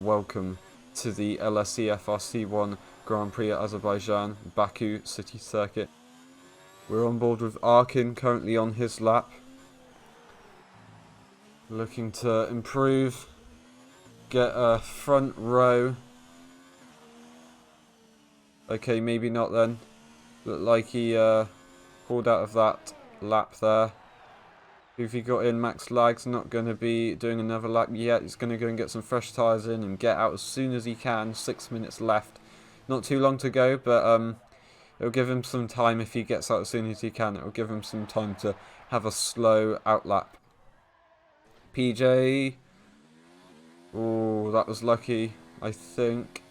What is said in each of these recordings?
welcome to the e-FRC1 Grand Prix at Azerbaijan, Baku City Circuit. We're on board with Arkin, currently on his lap. Looking to improve, get a front row. Okay, maybe not then. Looked like he pulled out of that lap there. Who've he got in? Max Lag's not going to be doing another lap yet. He's going to go and get some fresh tyres in and get out as soon as he can. 6 minutes left. Not too long to go, but it'll give him some time if he gets out as soon as he can. It'll give him some time to have a slow out lap. PJ. Oh, that was lucky, I think.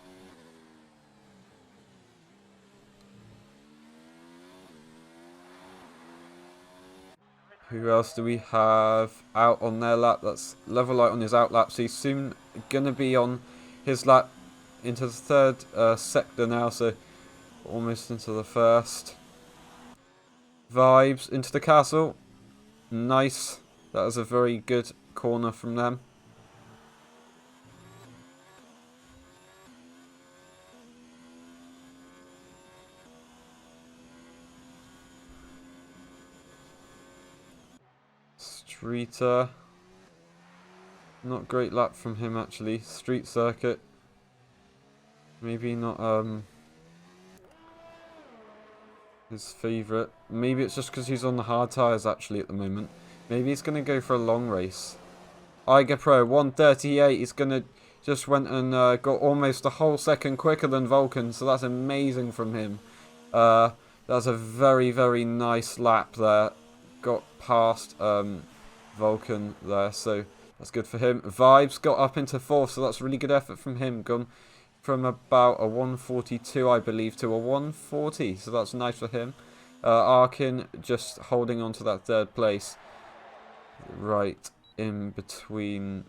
Who else do we have out on their lap? That's Level Light on his out lap. So he's soon going to be on his lap into the third sector now. So almost into the first. Vibes into the castle. Nice. That was a very good corner from them. Streeter. Not great lap from him actually. Street circuit. Maybe not his favourite. Maybe it's just because he's on the hard tyres actually at the moment. Maybe he's going to go for a long race. Eiger Pro 138. He's going to just went and got almost a whole second quicker than Vulcan. So that's amazing from him. That's a very, very nice lap there. Got past Vulcan there, so that's good for him. Vibes got up into fourth, so that's really good effort from him. Gone from about a 142, I believe, to a 140, so that's nice for him. Arkin just holding on to that third place, right in between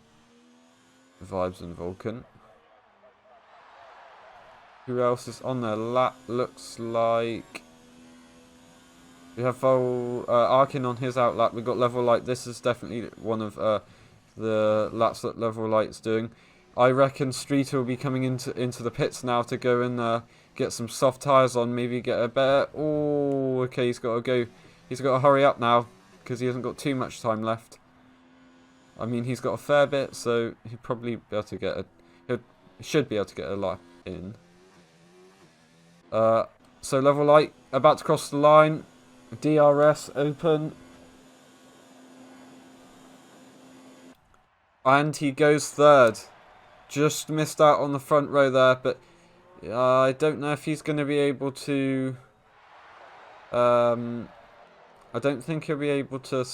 Vibes and Vulcan. Who else is on their lap? Looks like we have Arkin on his out lap. We've got Level Light. This is definitely one of the laps that Level Light's doing. I reckon Streeter will be coming into the pits now to go and get some soft tyres on. Maybe get a better... Oh, okay, he's got to go. He's got to hurry up now because he hasn't got too much time left. I mean, he's got a fair bit, so he'll probably be able to get a... He should be able to get a lap in. So Level Light about to cross the line. DRS open. And he goes third. Just missed out on the front row there, but I don't know if he's going to be able to... I don't think he'll be able to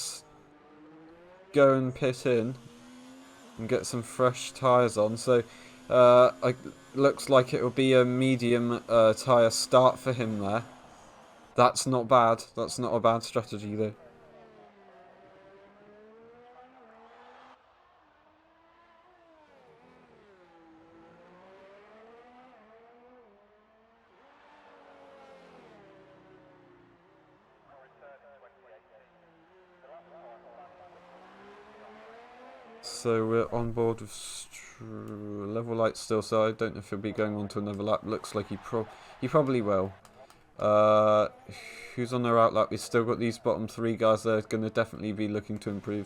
go and pit in and get some fresh tyres on. So looks like it will be a medium tyre start for him there. That's not bad. That's not a bad strategy, though. So we're on board with Level Light still, so I don't know if he'll be going on to another lap. Looks like he probably will. Who's on their out lap? We've still got these bottom three guys there. Going to definitely be looking to improve.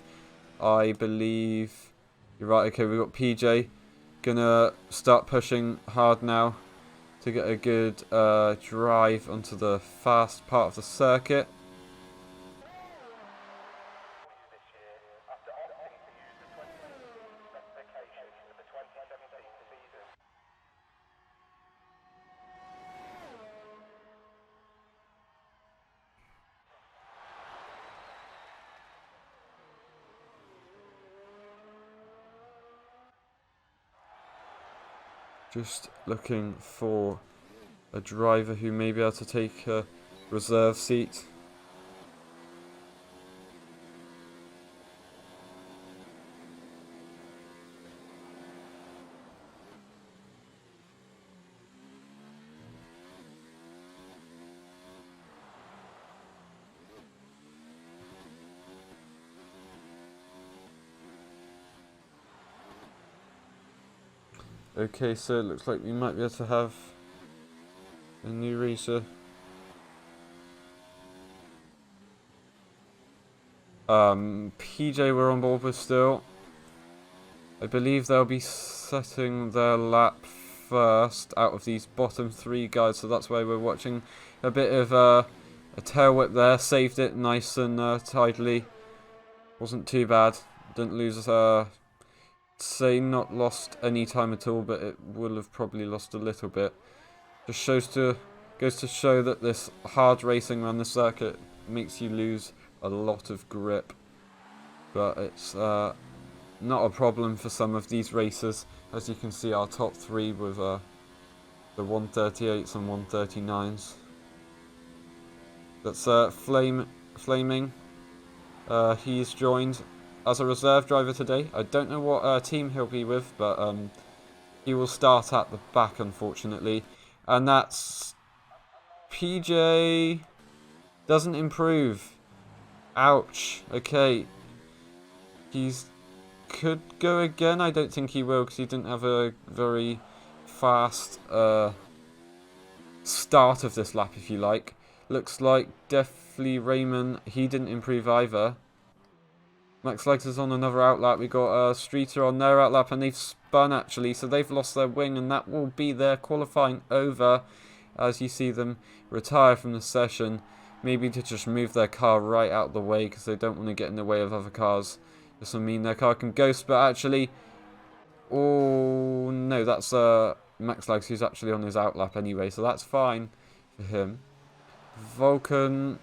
I believe you're right. Okay, we've got PJ gonna start pushing hard now to get a good drive onto the fast part of the circuit. Just looking for a driver who may be able to take a reserve seat. Okay, so it looks like we might be able to have a new racer. PJ we're on board with still. I believe they'll be setting their lap first out of these bottom 3 guys, so that's why we're watching a bit of a tail whip there. Saved it nice and tidily. Wasn't too bad. Didn't lose, say not lost any time at all, but it will have probably lost a little bit. Just goes to show that this hard racing around the circuit makes you lose a lot of grip. But it's not a problem for some of these racers. As you can see, our top 3 with the 138s and 139s. That's Flaming. He's joined as a reserve driver today. I don't know what team he'll be with, but he will start at the back, unfortunately. And that's PJ doesn't improve. Ouch. Okay. He's could go again. I don't think he will because he didn't have a very fast start of this lap, if you like. Looks like definitely Raymond, he didn't improve either. Max Legs is on another outlap. We got Streeter on their outlap, and they've spun actually, so they've lost their wing, and that will be their qualifying over as you see them retire from the session. Maybe to just move their car right out of the way because they don't want to get in the way of other cars. This will mean their car can ghost, but actually, oh no, that's Max Legs who's actually on his outlap anyway, so that's fine for him. Vulcan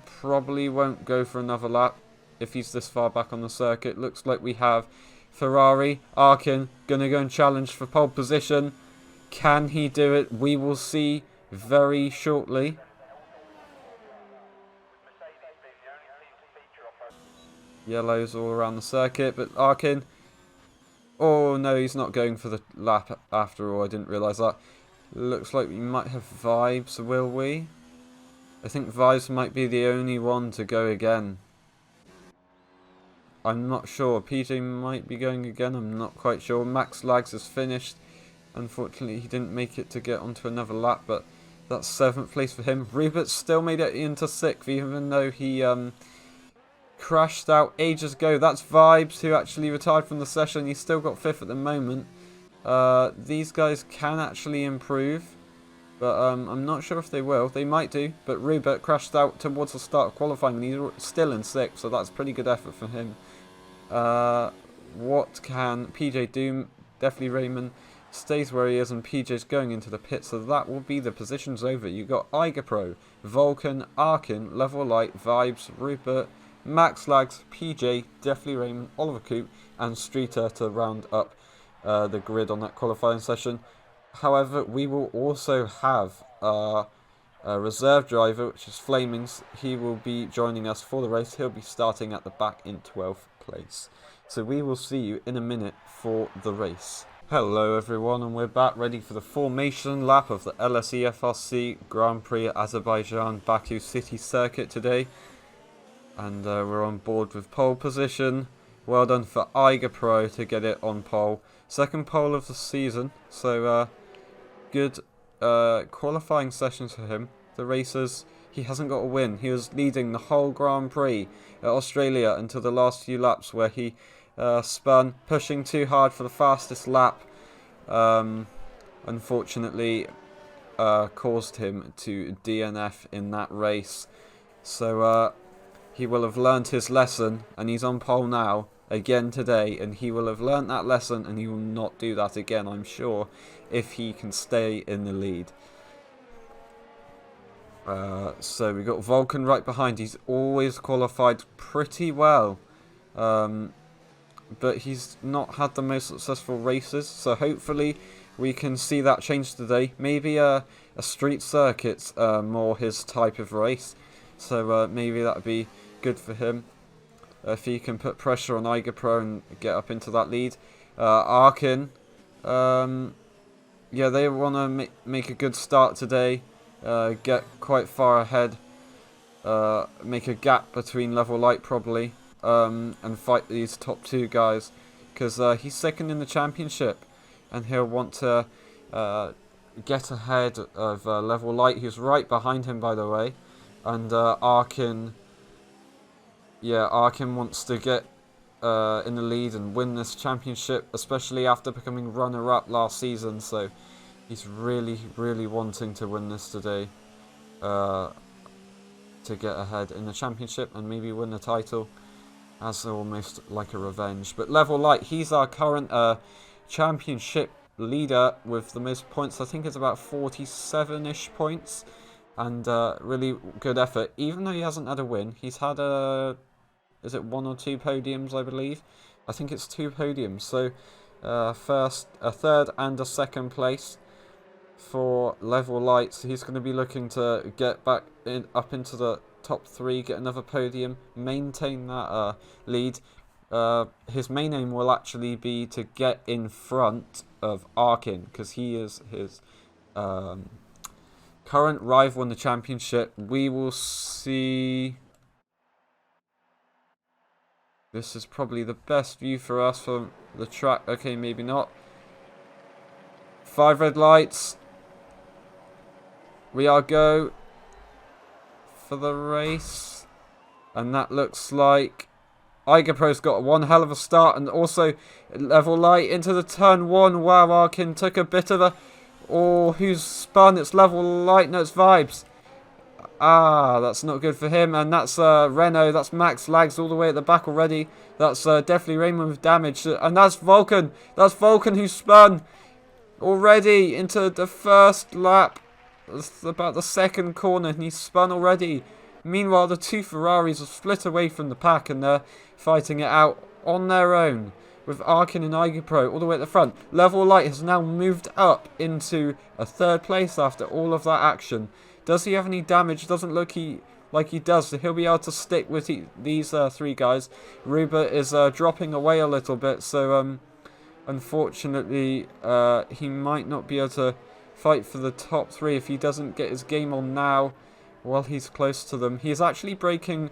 probably won't go for another lap if he's this far back on the circuit. Looks like we have Ferrari. Arkin gonna go and challenge for pole position. Can he do it? We will see very shortly. Yellows all around the circuit, but Arkin, oh no, he's not going for the lap after all. I didn't realise that. Looks like we might have Vibes, will we? I think Vibes might be the only one to go again. I'm not sure. PJ might be going again. I'm not quite sure. Max Lags is finished. Unfortunately, he didn't make it to get onto another lap, but that's 7th place for him. Rupert still made it into 6th, even though he crashed out ages ago. That's Vibes, who actually retired from the session. He's still got 5th at the moment. These guys can actually improve, but I'm not sure if they will. They might do, but Rupert crashed out towards the start of qualifying, and he's still in 6th, so that's a pretty good effort for him. What can PJ do? Definitely Raymond stays where he is, and PJ's going into the pit, so that will be the positions over. You got Pro, Vulcan, Arkin, Level Light, Vibes, Rupert, Max Lags, PJ, definitely Raymond, Oliver Coop, and Streeter to round up the grid on that qualifying session. However, we will also have a reserve driver, which is Flamings. He will be joining us for the race. He'll be starting at the back in 12th place. So we will see you in a minute for the race. Hello everyone, and we're back ready for the formation lap of the e-FRC Grand Prix Azerbaijan Baku City Circuit today. And we're on board with pole position. Well done for Pro to get it on pole. Second pole of the season, so good qualifying sessions for him. The racers, he hasn't got a win. He was leading the whole Grand Prix at Australia until the last few laps where he spun, pushing too hard for the fastest lap. Unfortunately, caused him to DNF in that race. So he will have learnt his lesson, and he's on pole now again today, and he will have learnt that lesson, and he will not do that again, I'm sure, if he can stay in the lead. So we got Vulcan right behind. He's always qualified pretty well, but he's not had the most successful races, so hopefully we can see that change today. Maybe a street circuit's more his type of race, so maybe that would be good for him if he can put pressure on Pro and get up into that lead. Arkin, yeah, they want to make a good start today, get quite far ahead, make a gap between Level Light probably, and fight these top 2 guys, because he's second in the championship. and he'll want to get ahead of Level Light, who's right behind him, by the way. And Arkin wants to get in the lead and win this championship, especially after becoming runner-up last season. So he's really, really wanting to win this today to get ahead in the championship and maybe win the title as almost like a revenge. But Level Light, he's our current championship leader with the most points. I think it's about 47-ish points, and really good effort. Even though he hasn't had a win, he's had is it 1 or 2 podiums, I believe? I think it's 2 podiums. So first, a third and a second place for Level Light. So he's going to be looking to get back up into the top 3, get another podium, maintain that lead. His main aim will actually be to get in front of Arkin, because he is his current rival in the championship. We will see. This is probably the best view for us from the track. Okay, maybe not. 5 red lights. We are go for the race, and that looks like Igerpro's got one hell of a start, and also Level Light into the turn 1. Wow, Arkin took a bit of a... Oh, who's spun? It's Level Light. No, it's Vibes. Ah, that's not good for him. And that's Renault. That's Max Lags all the way at the back already. That's definitely Raymond with damage. And that's Vulcan. That's Vulcan who spun already into the first lap. It's about the second corner, and he's spun already. Meanwhile, the 2 Ferraris are split away from the pack, and they're fighting it out on their own with Arkin and Igerpro all the way at the front. Level Light has now moved up into a 3rd place after all of that action. Does he have any damage? Doesn't look like he does, so he'll be able to stick with these 3 guys. Ruba is dropping away a little bit, so unfortunately he might not be able to fight for the top 3 if he doesn't get his game on now while he's close to them. He's actually breaking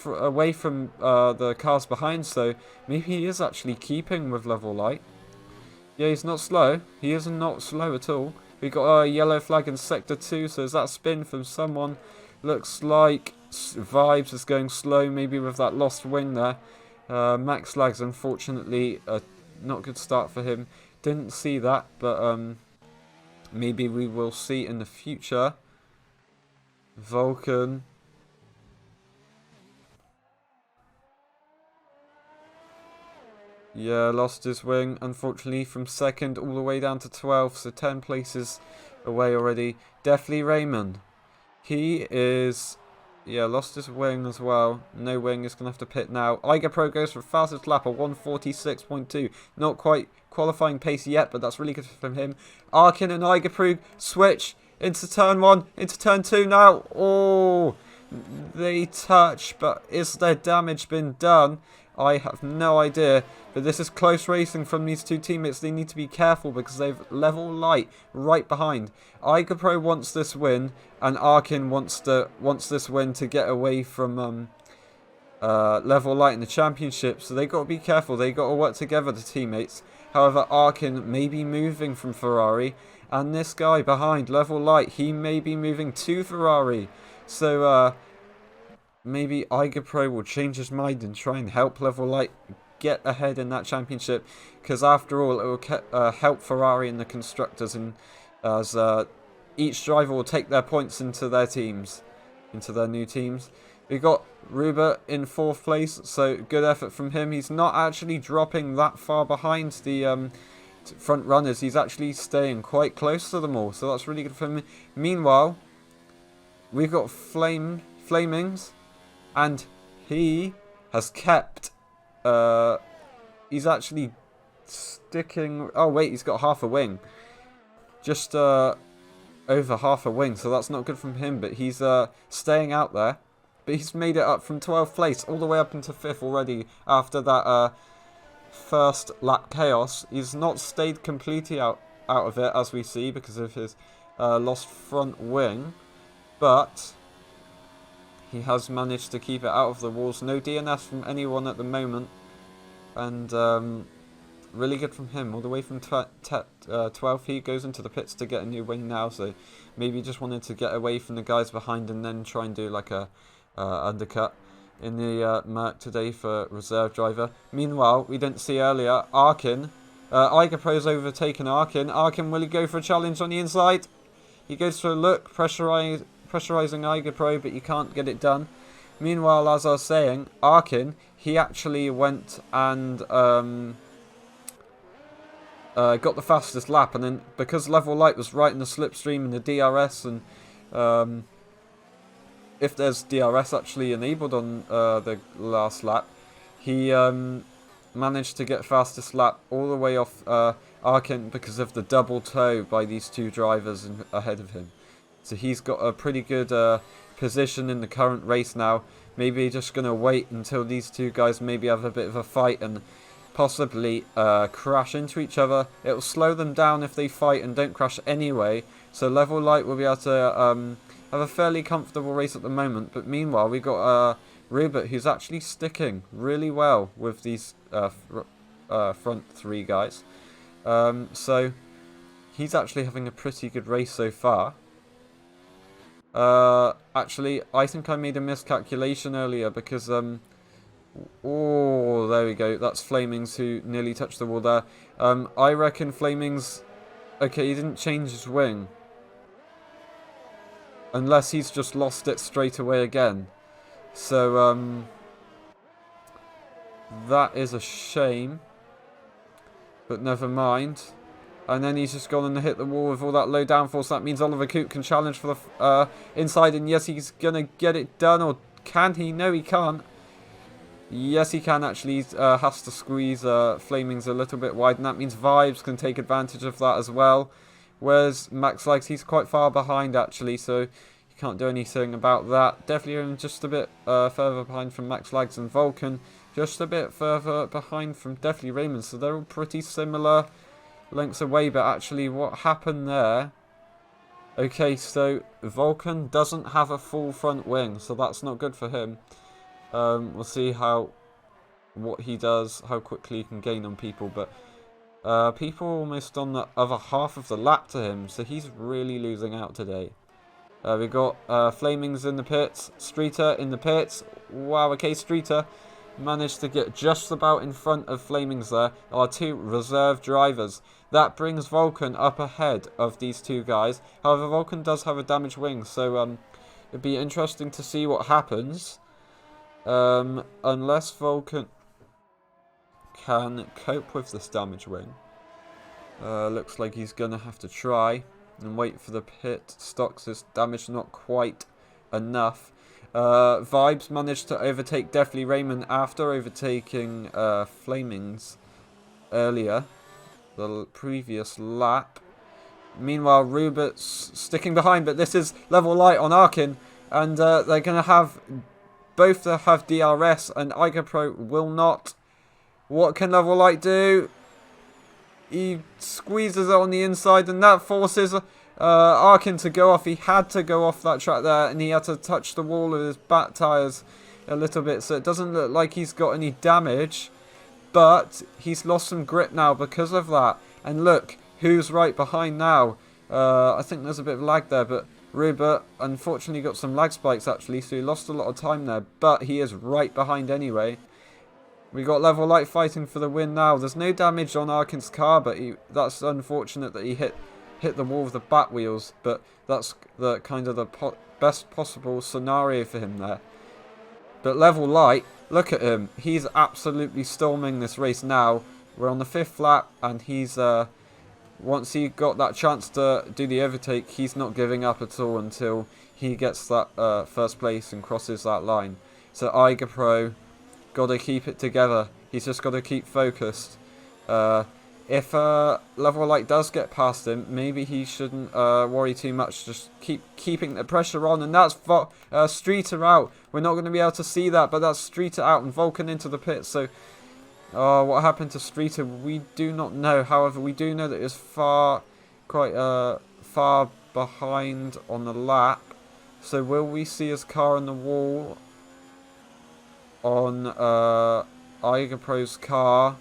away from the cars behind, so maybe he is actually keeping with Level Light. Yeah, he's not slow. He is not slow at all. We got a yellow flag in Sector 2, so is that spin from someone? Looks like Vibes is going slow, maybe with that lost wing there. Max Lags, unfortunately, not good start for him. Didn't see that, but maybe we will see in the future. Vulcan. Yeah, lost his wing, unfortunately, from 2nd all the way down to 12th, so 10 places away already. Definitely Raymond. He is, yeah, lost his wing as well. No wing, is going to have to pit now. Igerpro goes for fastest lap, a 1:46.2. Not quite qualifying pace yet, but that's really good from him. Arkin and Igerpro switch into turn 1, into turn 2 now. Oh, they touch, but is there damage been done? I have no idea, but this is close racing from these 2 teammates. They need to be careful because they've Level Light right behind. Igerpro wants this win, and Arkin wants this win to get away from Level Light in the championship. So they got to be careful. They got to work together, the teammates. However, Arkin may be moving from Ferrari, and this guy behind Level Light, he may be moving to Ferrari. So maybe Igerpro will change his mind and try and help Level Light get ahead in that championship, because after all, it will help Ferrari and the constructors, and as each driver will take their points into their teams, into their new teams. We got Ruba in 4th place, so good effort from him. He's not actually dropping that far behind the front runners. He's actually staying quite close to them all, so that's really good for him. Meanwhile, we've got Flamings, and he has kept, he's actually sticking, oh wait, he's got half a wing. Just over half a wing, so that's not good from him, but he's staying out there. But he's made it up from 12th place all the way up into 5th already after that first lap chaos. He's not stayed completely out of it, as we see, because of his lost front wing, but he has managed to keep it out of the walls. No DNS from anyone at the moment, and really good from him. All the way from 12th, he goes into the pits to get a new wing now. So maybe he just wanted to get away from the guys behind and then try and do like a undercut in the Merc today for reserve driver. Meanwhile, we didn't see earlier, Arkin. Igerpro's overtaken Arkin. Arkin, will he go for a challenge on the inside? He goes for a look, pressurizing Igerpro, but you can't get it done. Meanwhile, as I was saying, Arkin, he actually went and got the fastest lap, and then because Level Light was right in the slipstream in the DRS, and if there's DRS actually enabled on the last lap, he managed to get fastest lap all the way off Arkin because of the double tow by these two drivers ahead of him. So he's got a pretty good position in the current race now. Maybe just going to wait until these two guys maybe have a bit of a fight and possibly crash into each other. It will slow them down if they fight and don't crash anyway. So Level Light will be able to have a fairly comfortable race at the moment. But meanwhile, we've got Rupert, who's actually sticking really well with these front three guys. So he's actually having a pretty good race so far. Actually, I think I made a miscalculation earlier because, oh, there we go. That's Flamings who nearly touched the wall there. I reckon Flamings, okay, he didn't change his wing. Unless he's just lost it straight away again. So, that is a shame. But never mind. And then he's just gone and hit the wall with all that low downforce. That means Oliver Coop can challenge for the inside. And yes, he's going to get it done. Or can he? No, he can't. Yes, he can actually. He has to squeeze Flamings a little bit wide. And that means Vibes can take advantage of that as well. Whereas Max Likes, he's quite far behind actually. So you can't do anything about that. Definitely just a bit further behind from Max Likes and Vulcan. Just a bit further behind from definitely Raymond. So they're all pretty similar lengths away, but actually what happened there, okay, so Vulcan doesn't have a full front wing, so that's not good for him. We'll see what he does, how quickly he can gain on people, but people are almost on the other half of the lap to him, so he's really losing out today. We got Flamings in the pits, Streeter in the pits. Wow, okay, Streeter managed to get just about in front of Flamings there. Our two reserve drivers. That brings Vulcan up ahead of these two guys. However, Vulcan does have a damaged wing, so it'd be interesting to see what happens. Unless Vulcan can cope with this damaged wing. Looks like he's going to have to try and wait for the pit. Stocks is damaged, not quite enough. Vibes managed to overtake Deathly Raymond after overtaking Flamings earlier, the previous lap. Meanwhile, Rubert's sticking behind, but this is Level Light on Arkin, and they're going to have both have DRS, and Igerpro will not. What can Level Light do? He squeezes it on the inside, and that forces Arkin to go off. He had to go off that track there, and he had to touch the wall with his back tyres a little bit, so it doesn't look like he's got any damage, but he's lost some grip now because of that. And look, who's right behind now? I think there's a bit of lag there, but Rupert unfortunately got some lag spikes actually, so he lost a lot of time there, but he is right behind anyway. We got Level Light fighting for the win now. There's no damage on Arkin's car, but that's unfortunate that he hit the wall with the back wheels, but that's the kind of the best possible scenario for him there. But Level Light, look at him. He's absolutely storming this race now. We're on the 5th lap, and he's once he got that chance to do the overtake, he's not giving up at all until he gets that first place and crosses that line. So Igerpro, got to keep it together. He's just got to keep focused. If Level Light does get past him, maybe he shouldn't worry too much. Just keeping the pressure on, and that's Streeter out. We're not going to be able to see that, but that's Streeter out and Vulcan into the pit. So, what happened to Streeter? We do not know. However, we do know that it's quite far behind on the lap. So, will we see his car on the wall on Igerpro's car?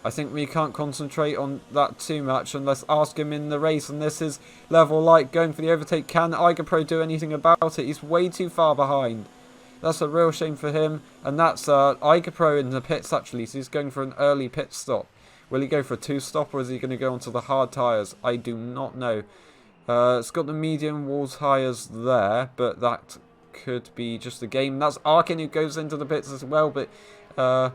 I think we can't concentrate on that too much and let's ask him in the race. And this is Level Light going for the overtake. Can Pro do anything about it? He's way too far behind. That's a real shame for him. And that's Pro in the pits actually. So he's going for an early pit stop. Will he go for a 2-stop or is he going to go onto the hard tyres? I do not know. It's got the medium wall tyres there, but that could be just a game. That's Arkin who goes into the pits as well, but yeah,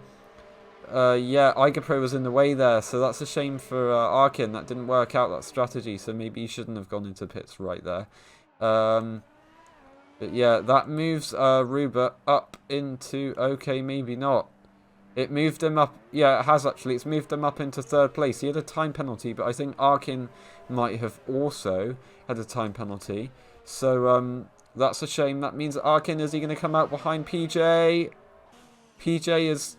Pro was in the way there, so that's a shame for Arkin. That didn't work out, that strategy, so maybe he shouldn't have gone into pits right there. But yeah, that moves Ruber up into, okay, maybe not. It moved him up, yeah, it has actually. It's moved him up into 3rd place. He had a time penalty, but I think Arkin might have also had a time penalty. So that's a shame. That means Arkin, is he going to come out behind PJ? PJ is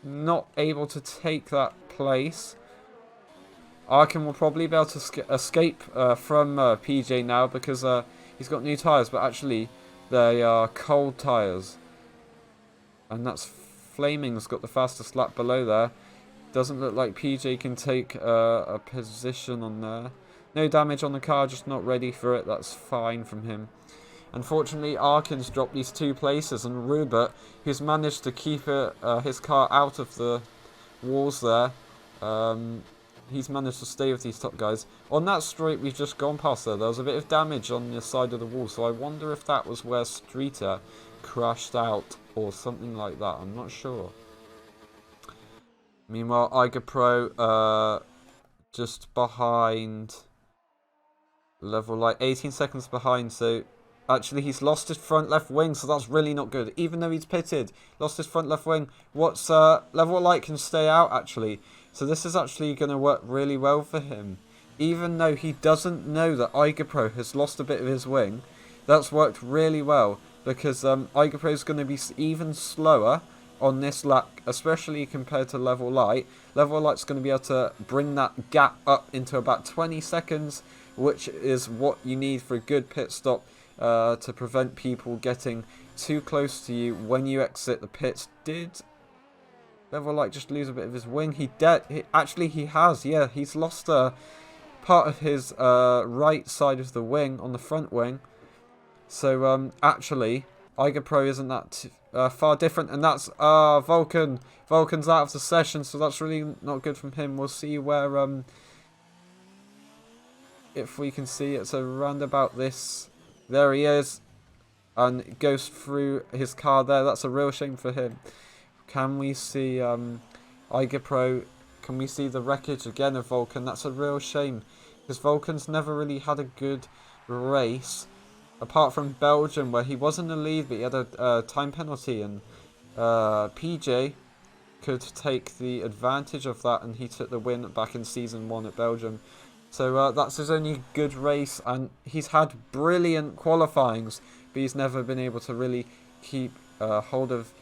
not able to take that place. Arkin will probably be able to escape from PJ now because he's got new tyres, but actually they are cold tyres. And that's Flaming's got the fastest lap below there. Doesn't look like PJ can take a position on there. No damage on the car, just not ready for it. That's fine from him. Unfortunately, Arkin's dropped these 2 places, and Rubert, who's managed to keep his car out of the walls there, he's managed to stay with these top guys. On that straight we've just gone past there was a bit of damage on the side of the wall, so I wonder if that was where Streeter crashed out or something like that. I'm not sure. Meanwhile, Pro just behind Level Light, 18 seconds behind, so actually he's lost his front left wing, so that's really not good. Even though he's pitted, lost his front left wing. What's Level Light can stay out actually, so this is actually going to work really well for him. Even though he doesn't know that Pro has lost a bit of his wing, that's worked really well because Pro is going to be even slower on this lap, especially compared to Level Light. Level Light's going to be able to bring that gap up into about 20 seconds, which is what you need for a good pit stop to prevent people getting too close to you when you exit the pits. Did Level Light just lose a bit of his wing? Actually he has, yeah, he's lost part of his right side of the wing on the front wing. So actually Pro isn't that far different, and that's Vulcan. Vulcan's out of the session, so that's really not good from him. We'll see where if we can see it's around about this. There he is, and it goes through his car there. That's a real shame for him. Can we see Pro? Can we see the wreckage again of Vulcan? That's a real shame because Vulcan's never really had a good race. Apart from Belgium, where he was in the lead, but he had a time penalty, and PJ could take the advantage of that, and he took the win back in Season 1 at Belgium. So that's his only good race, and he's had brilliant qualifyings, but he's never been able to really keep hold of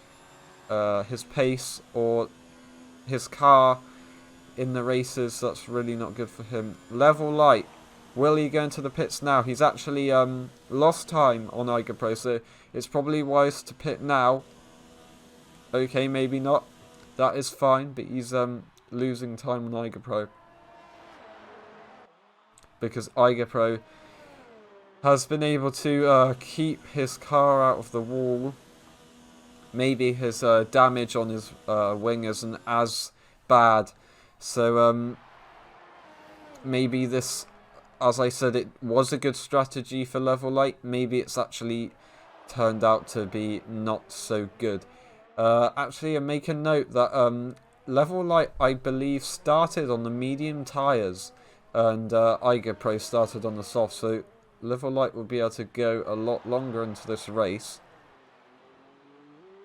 his pace or his car in the races. That's really not good for him. Level Light. Will he go into the pits now? He's actually lost time on Pro, so it's probably wise to pit now. Okay, maybe not. That is fine, but he's losing time on Pro. Because Pro has been able to keep his car out of the wall. Maybe his damage on his wing isn't as bad. So maybe this... As I said, it was a good strategy for Level Light. Maybe it's actually turned out to be not so good. Actually, I make a note that Level Light, I believe, started on the medium tyres, and Pro started on the soft. So Level Light will be able to go a lot longer into this race.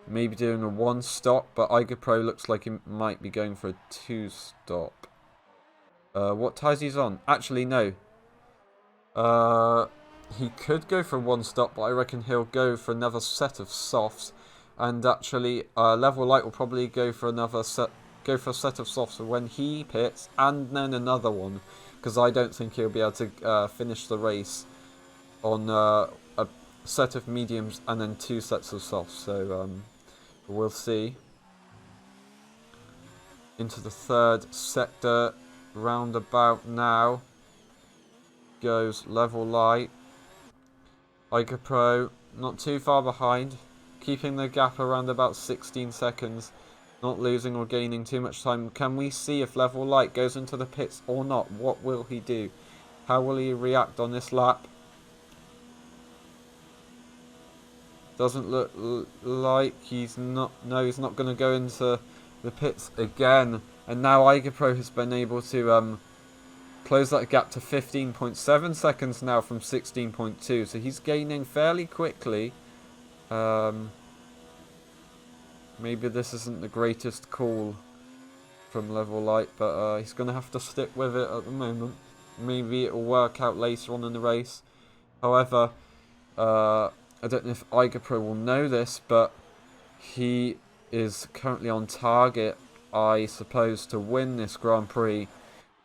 Maybe doing a 1-stop, but Pro looks like he might be going for a 2-stop. What tyres he's on? Actually, no. He could go for 1-stop, but I reckon he'll go for another set of softs. And actually, Level Light will probably go for a set of softs when he pits, and then another one, because I don't think he'll be able to finish the race on a set of mediums and then 2 sets of softs. So we'll see. into the third sector. Roundabout now goes Level Light. Ica Pro not too far behind, keeping the gap around about 16 seconds, not losing or gaining too much time. Can we see if Level Light goes into the pits or not? What will he do? How will he react on this lap? Doesn't look like he's not. No, he's not going to go into the pits again. And now Ica Pro has been able to close that gap to 15.7 seconds now from 16.2. So he's gaining fairly quickly. Maybe this isn't the greatest call from Level Light, but he's going to have to stick with it at the moment. Maybe it'll work out later on in the race. However, I don't know if Ica Pro will know this, but he is currently on target, I suppose, to win this Grand Prix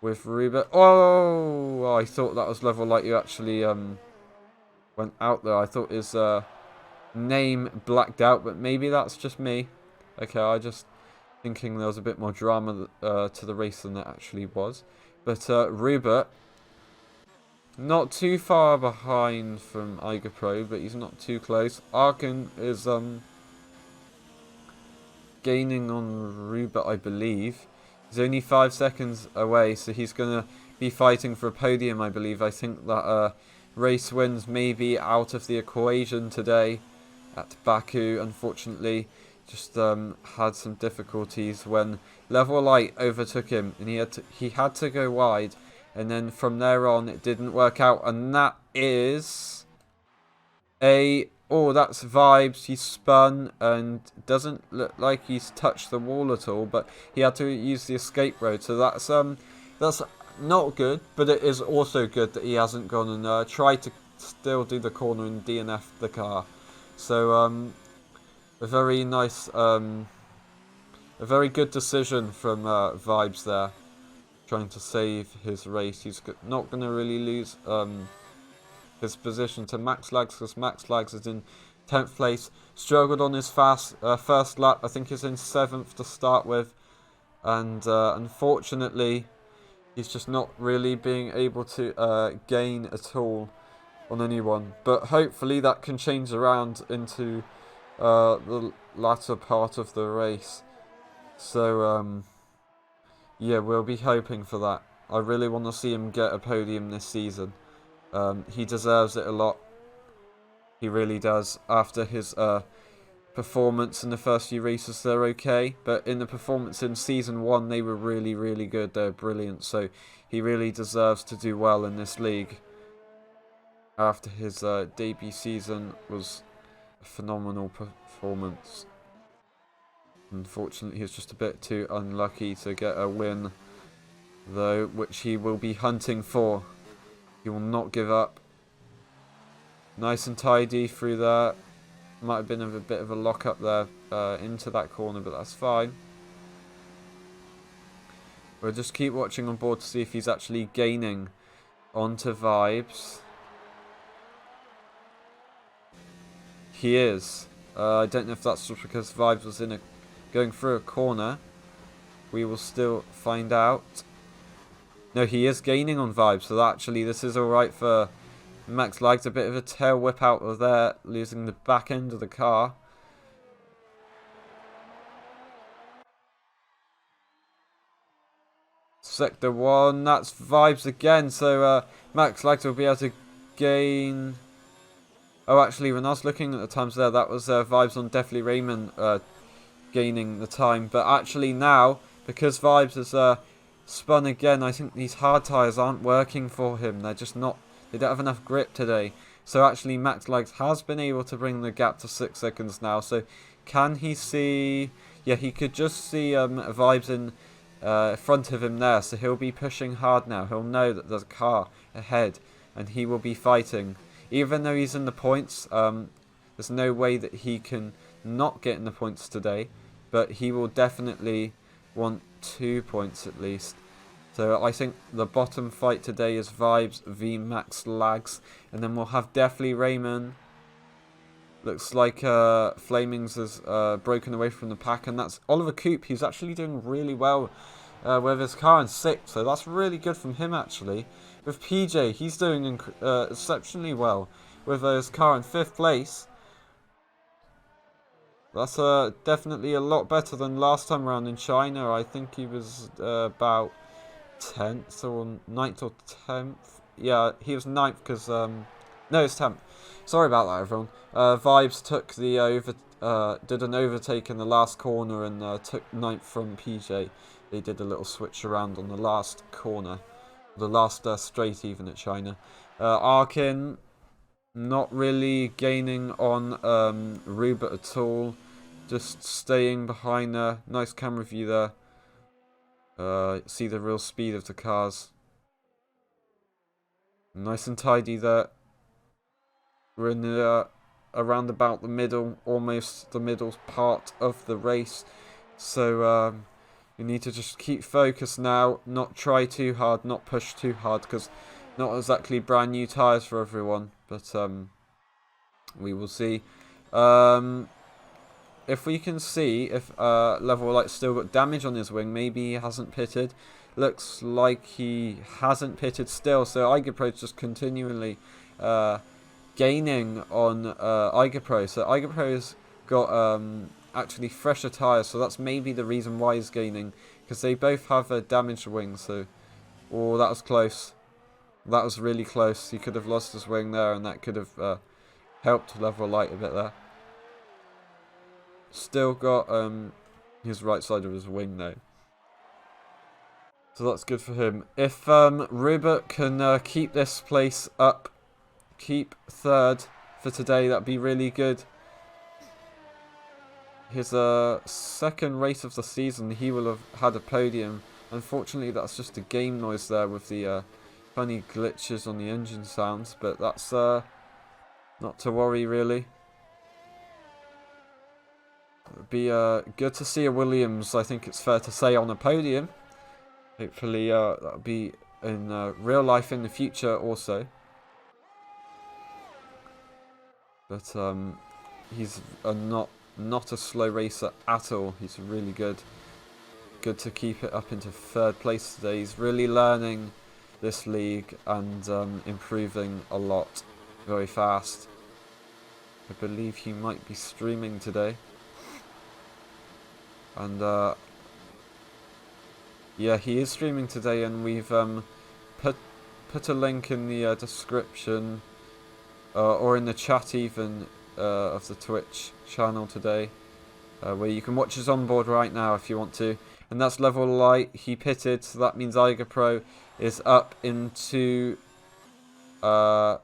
with Ruber. Oh, I thought that was Level Light who actually went out there. I thought his name blacked out, but maybe that's just me. Okay, I just thinking there was a bit more drama to the race than there actually was. But Ruber, not too far behind from Ica Pro, but he's not too close. Arkin is gaining on Ruber, I believe. He's only 5 seconds away, so he's going to be fighting for a podium, I believe. I think that race wins may be out of the equation today at Baku, unfortunately. Just had some difficulties when Level Light overtook him, and he had to go wide. And then from there on, it didn't work out. And that is oh, that's Vibes. He spun and doesn't look like he's touched the wall at all. But he had to use the escape road. So that's not good. But it is also good that he hasn't gone and tried to still do the corner and DNF the car. So a very nice, a very good decision from Vibes there. Trying to save his race. He's not going to really lose his position to Max Lags, because Max Lags is in 10th place. Struggled on his first lap. I think he's in 7th to start with. And unfortunately, he's just not really being able to gain at all on anyone. But hopefully that can change around into the latter part of the race. So, yeah, we'll be hoping for that. I really want to see him get a podium this season. He deserves it a lot. He really does. After his performance in the first few races, they're okay. But in the performance in Season 1, they were really, really good. They're brilliant. So he really deserves to do well in this league. After his debut season was a phenomenal performance. Unfortunately, he was just a bit too unlucky to get a win, though, which he will be hunting for. He will not give up. Nice and tidy through there. Might have been a bit of a lock up there into that corner, but that's fine. We'll just keep watching on board to see if he's actually gaining onto Vibes. He is. I don't know if that's just because Vibes was going through a corner. We will still find out. No, he is gaining on Vibes, so actually this is alright for Max Lags. A bit of a tail whip out of there, losing the back end of the car. Sector 1, that's Vibes again, so Max Lags will be able to gain... Oh, actually, when I was looking at the times there, that was Vibes on Definitely Raymond gaining the time. But actually now, because Vibes has spun again, I think these hard tyres aren't working for him. They're just not... They don't have enough grip today. So actually, Max Lags has been able to bring the gap to 6 seconds now. So can he see... Yeah, he could just see Vibes in front of him there. So he'll be pushing hard now. He'll know that there's a car ahead and he will be fighting. Even though he's in the points, there's no way that he can not get in the points today. But he will definitely want 2 points at least. So I think the bottom fight today is Vibes v Max Lags. And then we'll have Definitely Raymond Looks like Flamings has broken away from the pack, and that's Oliver Coupe. He's actually doing really well with his car in 6th, so that's really good from him actually. With PJ, he's doing exceptionally well with his car in 5th place. That's definitely a lot better than last time around in China. I think he was about 10th or 9th or 10th. Yeah, he was 9th because no, it's 10th. Sorry about that, everyone. Vibes took the did an overtake in the last corner and took 9th from PJ. They did a little switch around on the last corner, the last straight even at China. Arkin not really gaining on Rubert at all, just staying behind there. Nice camera view there. See the real speed of the cars. Nice and tidy there. We're in the around about the middle, almost the middle part of the race. So we need to just keep focused now, not try too hard, not push too hard, because not exactly brand new tyres for everyone. But we will see. If we can see if Level Light's still got damage on his wing, maybe he hasn't pitted. Looks like he hasn't pitted still, so Igerpro's just continually gaining on Igerpro. So Igerpro's got actually fresher tyres, so that's maybe the reason why he's gaining, because they both have a damaged wing. So, oh, that was close. That was really close. He could have lost his wing there, and that could have helped Level Light a bit there. Still got his right side of his wing though, so that's good for him. If Rubert can keep this place up, keep 3rd for today, that'd be really good. His 2nd race of the season, he will have had a podium. Unfortunately, that's just a game noise there with the funny glitches on the engine sounds, but that's not to worry really. It would be good to see a Williams, I think it's fair to say, on a podium. Hopefully that'll be in real life in the future also. But he's not a slow racer at all. He's really good. Good to keep it up into 3rd place today. He's really learning this league and improving a lot very fast. I believe he might be streaming today. And yeah, he is streaming today, and we've put a link in the description or in the chat even of the Twitch channel today, where you can watch his onboard right now if you want to. And that's Level Light. He pitted, so that means Igerpro is up into oh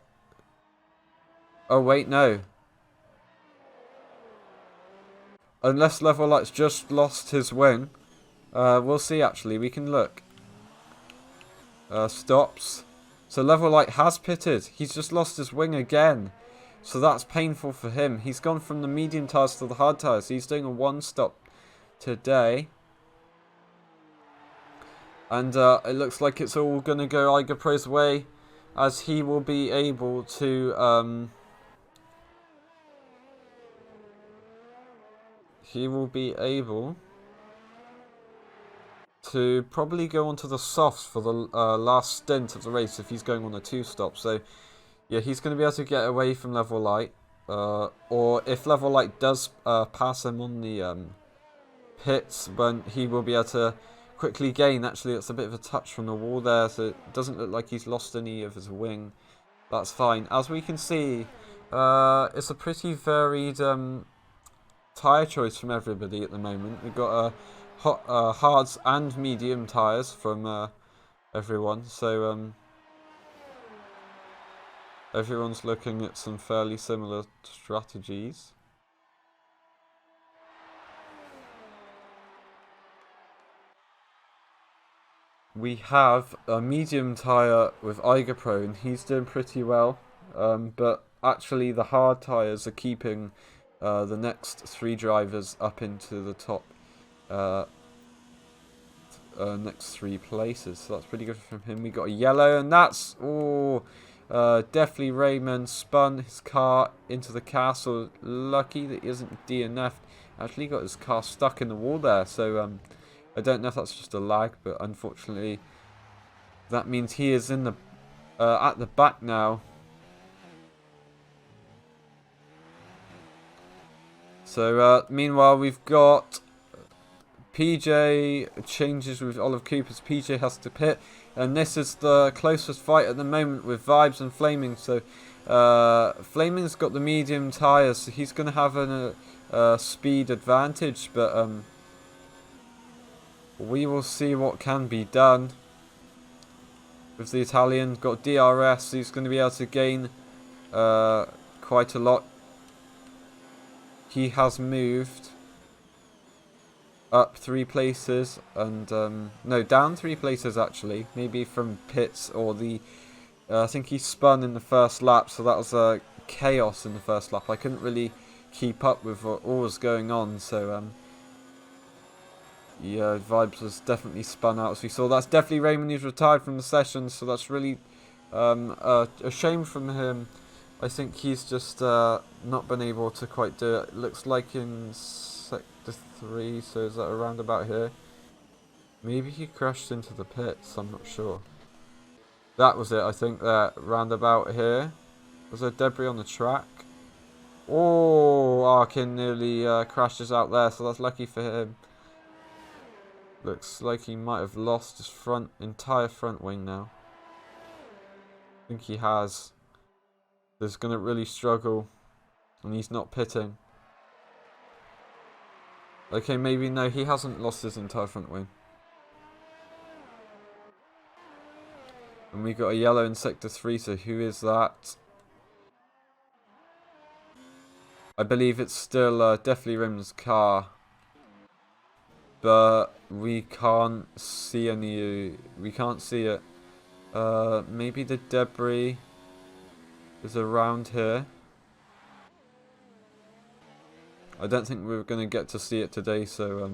wait, no. Unless Level Light's just lost his wing. We'll see actually, we can look. Stops. So Level Light has pitted. He's just lost his wing again. So that's painful for him. He's gone from the medium tyres to the hard tyres. He's doing a 1-stop today. And it looks like it's all going to go Igerpro's way, as he will be able to... he will be able to probably go onto the softs for the last stint of the race if he's going on a 2-stop. So, yeah, he's going to be able to get away from Level Light. Or if Level Light does pass him on the pits, then he will be able to quickly gain. Actually, it's a bit of a touch from the wall there, so it doesn't look like he's lost any of his wing. That's fine. As we can see, it's a pretty varied tyre choice from everybody at the moment. We've got hards and medium tyres from everyone, so everyone's looking at some fairly similar strategies. We have a medium tyre with Igerpro, and he's doing pretty well, but actually the hard tyres are keeping the next 3 drivers up into the top next 3 places, so that's pretty good from him. We got a yellow, and that's Definitely Raymond spun his car into the castle. Lucky that he isn't DNF'd. Actually got his car stuck in the wall there. So I don't know if that's just a lag, but unfortunately that means he is in the at the back now. So meanwhile we've got PJ changes with Olive Cooper's. PJ has to pit, and this is the closest fight at the moment with Vibes and Flaming. So Flaming's got the medium tyres, so he's going to have a speed advantage, but we will see what can be done. With the Italian, got DRS, so he's going to be able to gain quite a lot. He has moved up 3 places, and no, down 3 places actually. Maybe from pits or the I think he spun in the first lap, so that was chaos in the first lap. I couldn't really keep up with what was going on, so yeah, Vibes was definitely spun out as we saw. That's definitely Raymond, who's retired from the session, so that's really a shame from him. I think he's just not been able to quite do it. It looks like in Sector 3, so is that around about here? Maybe he crashed into the pits, I'm not sure. That was it, I think, that roundabout here. Was there debris on the track? Oh, Arkin nearly crashes out there, so that's lucky for him. Looks like he might have lost his entire front wing now. I think he has. He's going to really struggle, and he's not pitting. Okay, maybe no, he hasn't lost his entire front wing. And we got a yellow in Sector 3, so who is that? I believe it's still definitely Rim's car. But we can't see any, we can't see it. Maybe the debris is around here. I don't think we're going to get to see it today, so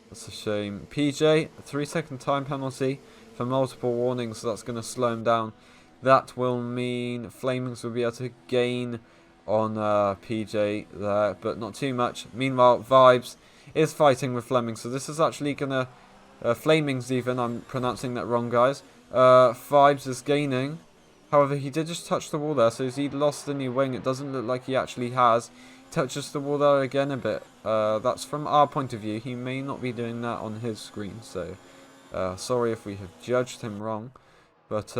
that's a shame. PJ, a 3-second time penalty for multiple warnings, so that's going to slow him down. That will mean Flamings will be able to gain on PJ there, but not too much. Meanwhile, Vibes is fighting with Fleming, so this is actually going to... Flamings even, I'm pronouncing that wrong, guys. Vibes is gaining. However, he did just touch the wall there, so has he lost any wing? It doesn't look like he actually has. Touches the wall there again a bit. That's from our point of view. He may not be doing that on his screen, so sorry if we have judged him wrong. But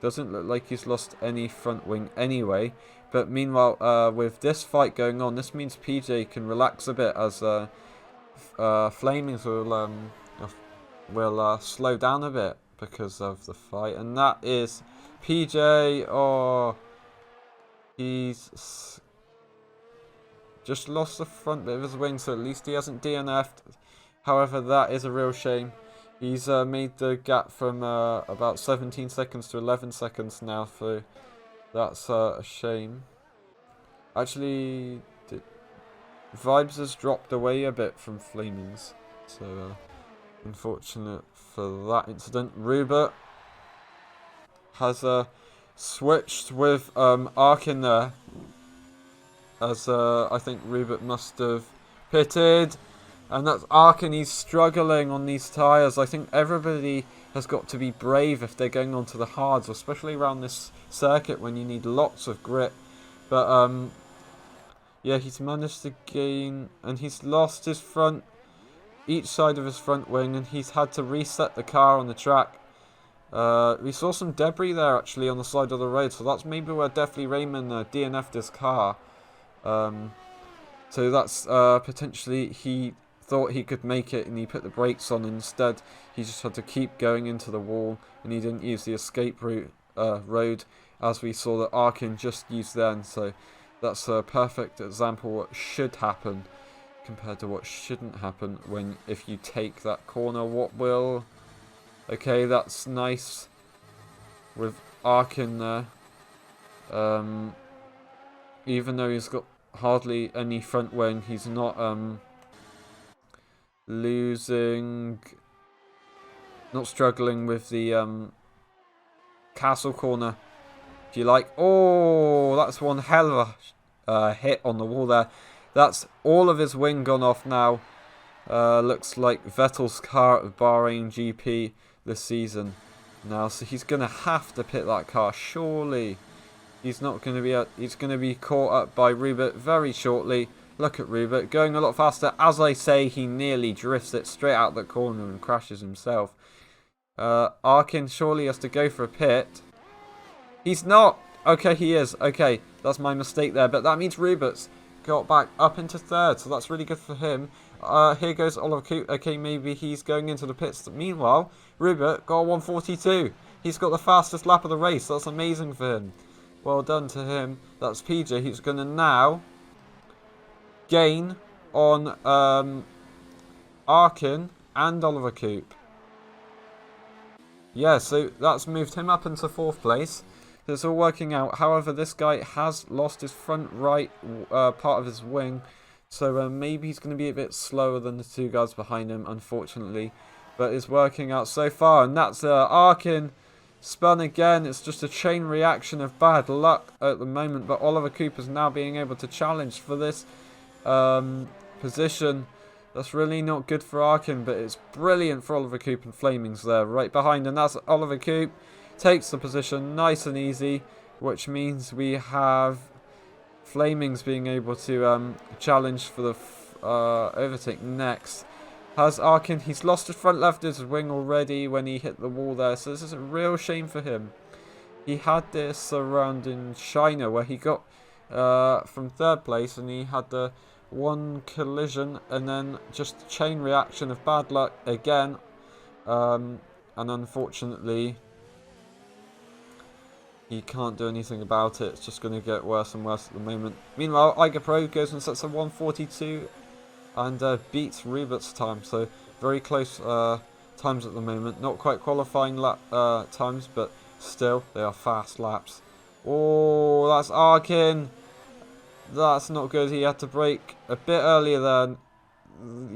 doesn't look like he's lost any front wing anyway. But meanwhile, with this fight going on, this means PJ can relax a bit as Flamings will slow down a bit because of the fight. And that is PJ. Oh, he's just lost the front bit of his wing, so at least he hasn't DNF'd. However, that is a real shame. He's made the gap from about 17 seconds to 11 seconds now, so that's a shame. Actually, Vibes has dropped away a bit from Flamings, so unfortunate for that incident. Rupert has switched with Arkin there, as I think Rupert must have pitted, and that's Arkin. He's struggling on these tyres. I think everybody has got to be brave if they're going onto the hards, especially around this circuit when you need lots of grip. But yeah, he's managed to gain, and he's lost his each side of his front wing, and he's had to reset the car on the track. We saw some debris there actually on the side of the road, so that's maybe where Definitely Raymond DNF'd his car. So that's potentially he thought he could make it and he put the brakes on. Instead, he just had to keep going into the wall, and he didn't use the escape route road as we saw that Arkin just used then. So that's a perfect example of what should happen compared to what shouldn't happen when if you take that corner. What will... Okay, that's nice with Arkin there. Even though he's got hardly any front wing, he's not not struggling with the castle corner. if you like. Oh, that's one hell of a hit on the wall there. That's all of his wing gone off now. Looks like Vettel's car at Bahrain GP this season now, so he's gonna have to pit that car. Surely he's not gonna be. He's gonna be caught up by Rubert very shortly. Look at Rubert going a lot faster. As I say, he nearly drifts it straight out the corner and crashes himself. Arkin surely has to go for a pit. He's not. Okay, he is. Okay, that's my mistake there. But that means Rubert's got back up into third, so that's really good for him. Here goes Oliver Coope. Okay, maybe he's going into the pits. Meanwhile, Rubert got a 142. He's got the fastest lap of the race. That's amazing for him. Well done to him. That's PJ. He's going to now gain on Arkin and Oliver Coope. Yeah, so that's moved him up into 4th place. It's all working out. However, this guy has lost his front right part of his wing. So maybe he's going to be a bit slower than the 2 guys behind him, unfortunately. But it's working out so far. And that's Arkin spun again. It's just a chain reaction of bad luck at the moment. But Oliver Cooper's now being able to challenge for this position. That's really not good for Arkin, but it's brilliant for Oliver Cooper and Flamings there right behind. And that's Oliver Cooper takes the position nice and easy, which means we have Flamings being able to challenge for the overtake next. Has Arkin, he's lost his front left his wing already when he hit the wall there, so this is a real shame for him. He had this around in China where he got from 3rd place and he had the one collision and then just a chain reaction of bad luck again, and unfortunately he can't do anything about it. It's just going to get worse and worse at the moment. Meanwhile, Iger Pro goes and sets a 142 and beats Rubert's time. So very close times at the moment. Not quite qualifying lap times, but still they are fast laps. Oh, that's Arkin. That's not good. He had to brake a bit earlier then.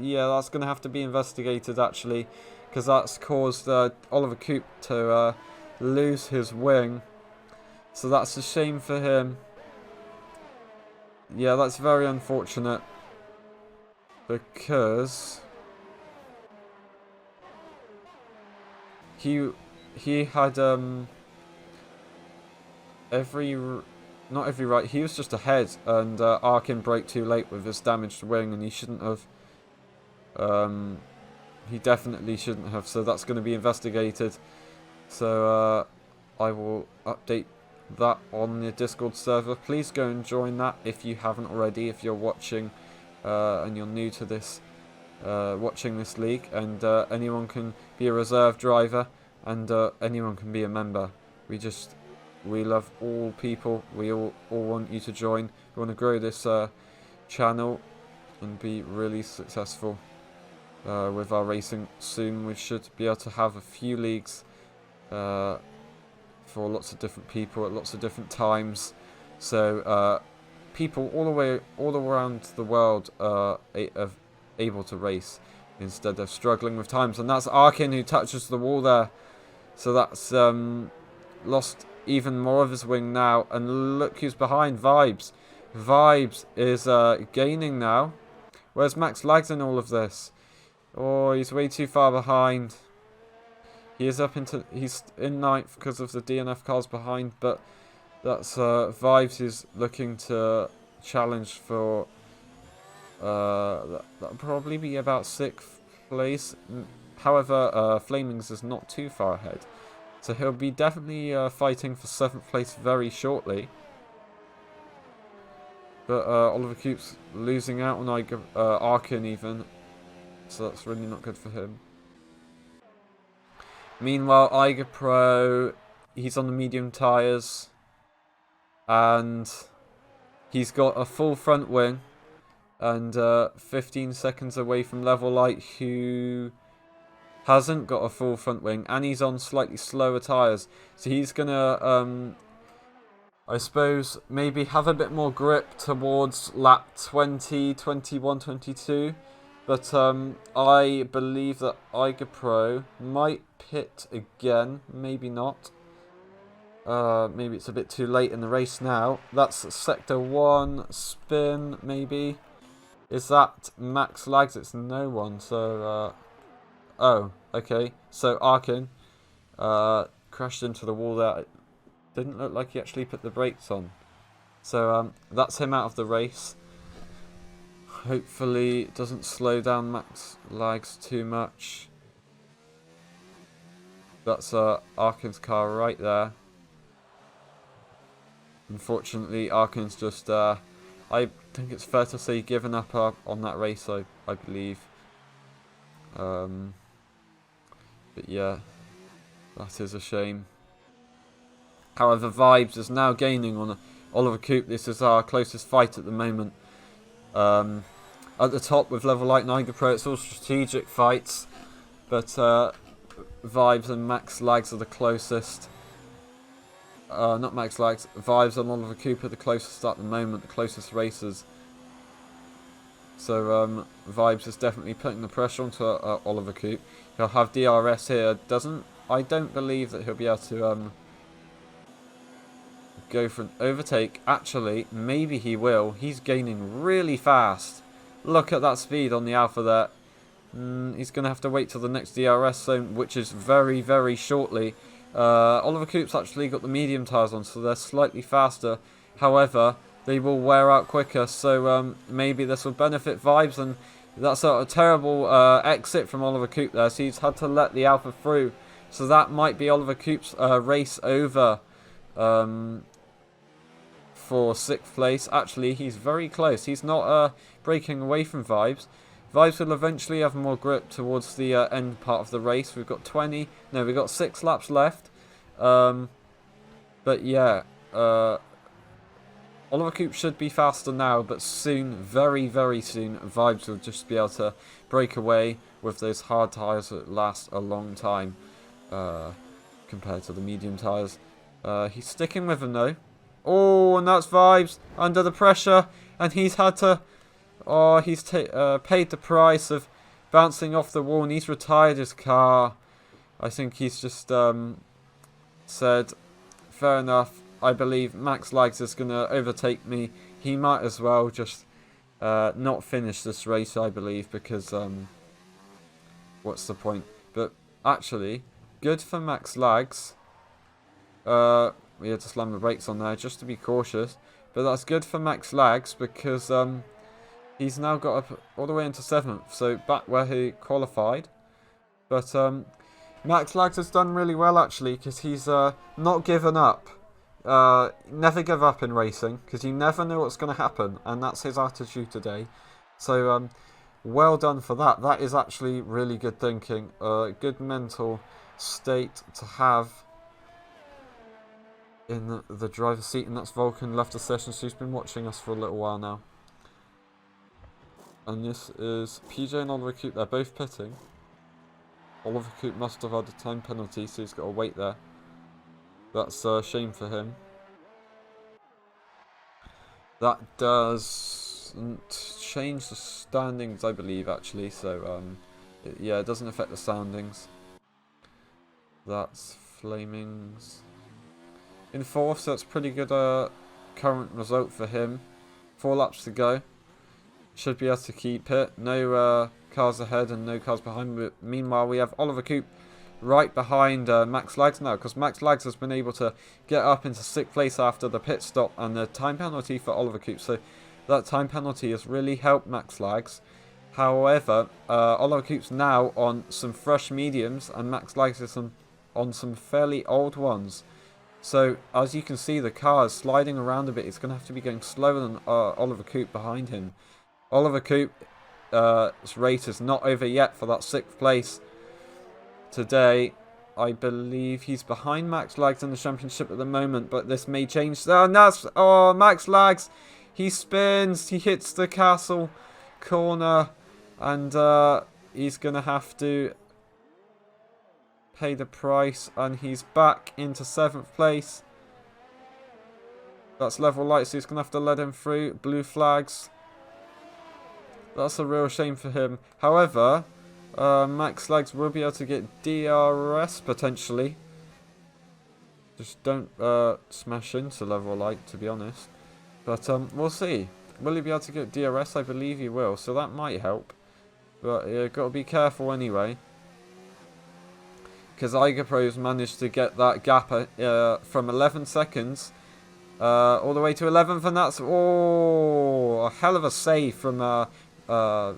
Yeah, that's going to have to be investigated actually, because that's caused Oliver Coope to lose his wing. So that's a shame for him. Yeah, that's very unfortunate, because he had not every right. He was just ahead, and Arkin braked too late with his damaged wing, and he shouldn't have. He definitely shouldn't have. So that's going to be investigated. So I will update that on the Discord server. Please go and join that if you haven't already. If you're watching and you're new to this, watching this league, and anyone can be a reserve driver, and anyone can be a member. We love all people. We all want you to join. We want to grow this channel and be really successful with our racing soon. We should be able to have a few leagues for lots of different people at lots of different times. So people all around the world are able to race instead of struggling with times. And that's Arkin who touches the wall there. So that's lost even more of his wing now, and look who's behind. Vibes is gaining now. Where's Max Lags in all of this? Oh, he's way too far behind. He's in 9th because of the DNF cars behind, but that's Vibes is looking to challenge for that'll probably be about 6th place. However, Flamings is not too far ahead. So he'll be definitely fighting for 7th place very shortly. But Oliver Coope's losing out on Arkin even. So that's really not good for him. Meanwhile, Iger Pro, he's on the medium tyres. And he's got a full front wing. And 15 seconds away from Level Light, who hasn't got a full front wing, and he's on slightly slower tyres. So he's going to, I suppose, maybe have a bit more grip towards lap 20, 21, 22. But I believe that Iger Pro might pit again, maybe not. Maybe it's a bit too late in the race now. That's sector 1 spin, maybe. Is that Max Lags? It's no one, so... oh, okay. So Arkin crashed into the wall there. It didn't look like he actually put the brakes on. So that's him out of the race. Hopefully it doesn't slow down Max Lags too much. That's Arkin's car right there. Unfortunately, Arkin's just, I think it's fair to say, given up on that race, I believe. But yeah, that is a shame. However, Vibes is now gaining on Oliver Coupe. This is our closest fight at the moment. At the top with Level Light and Pro, it's all strategic fights. But Vibes and Max Lags are the closest. Not Max Lags, Vibes and Oliver Coupe are the closest at the moment, the closest racers. So Vibes is definitely putting the pressure onto Oliver Coupe. He'll have DRS here. I don't believe that he'll be able to go for an overtake. Actually, maybe he will. He's gaining really fast. Look at that speed on the Alpha there. He's going to have to wait till the next DRS zone, which is very, very shortly. Oliver Coupe's actually got the medium tyres on, so they're slightly faster. However, they will wear out quicker, so maybe this will benefit Vibes, and that's a terrible exit from Oliver Coupe there, so he's had to let the Alpha through. So that might be Oliver Coupe's race over for 6th place. Actually, he's very close. He's not breaking away from Vibes. Vibes will eventually have more grip towards the end part of the race. We've got 6 laps left. But yeah, Oliver Coupe should be faster now, but soon, very, very soon, Vibes will just be able to break away with those hard tyres that last a long time compared to the medium tyres. He's sticking with them though. Oh, and that's Vibes under the pressure, and he's had to... Oh, he's paid the price of bouncing off the wall, and he's retired his car. I think he's just said, fair enough, I believe Max Lags is going to overtake me. He might as well just not finish this race, I believe, because what's the point? But actually, good for Max Lags. We had to slam the brakes on there just to be cautious. But that's good for Max Lags because... he's now got up all the way into 7th, so back where he qualified. But Max Lags has done really well, actually, because he's not given up. Never give up in racing, because you never know what's going to happen, and that's his attitude today. So well done for that. That is actually really good thinking. Good mental state to have in the driver's seat, and that's Vulcan left the session, so he's been watching us for a little while now. And this is PJ and Oliver Coupe. They're both pitting. Oliver Coupe must have had a time penalty, so he's got to wait there. That's a shame for him. That doesn't change the standings, I believe, actually. So, yeah, it doesn't affect the standings. That's Flamings in 4th, so that's pretty good current result for him. 4 laps to go. Should be able to keep it. No cars ahead and no cars behind. But meanwhile, we have Oliver Coupe right behind Max Lags now, because Max Lags has been able to get up into 6th place after the pit stop and the time penalty for Oliver Coupe. So that time penalty has really helped Max Lags. However, Oliver Coupe's now on some fresh mediums and Max Lags is on some fairly old ones. So as you can see, the car is sliding around a bit. It's going to have to be going slower than Oliver Coupe behind him. Oliver Coupe's race is not over yet for that 6th place today. I believe he's behind Max Lags in the championship at the moment, but this may change. Oh, Max Lags, he spins, he hits the castle corner, and he's going to have to pay the price, and he's back into 7th place. That's Level Light, so he's going to have to let him through. Blue flags. That's a real shame for him. However, Max Lags will be able to get DRS potentially. Just don't smash into Level Light, to be honest. But we'll see. Will he be able to get DRS? I believe he will, so that might help. But got to be careful anyway. Because Igerpro's managed to get that gap from 11 seconds all the way to 11th, and that's a hell of a save from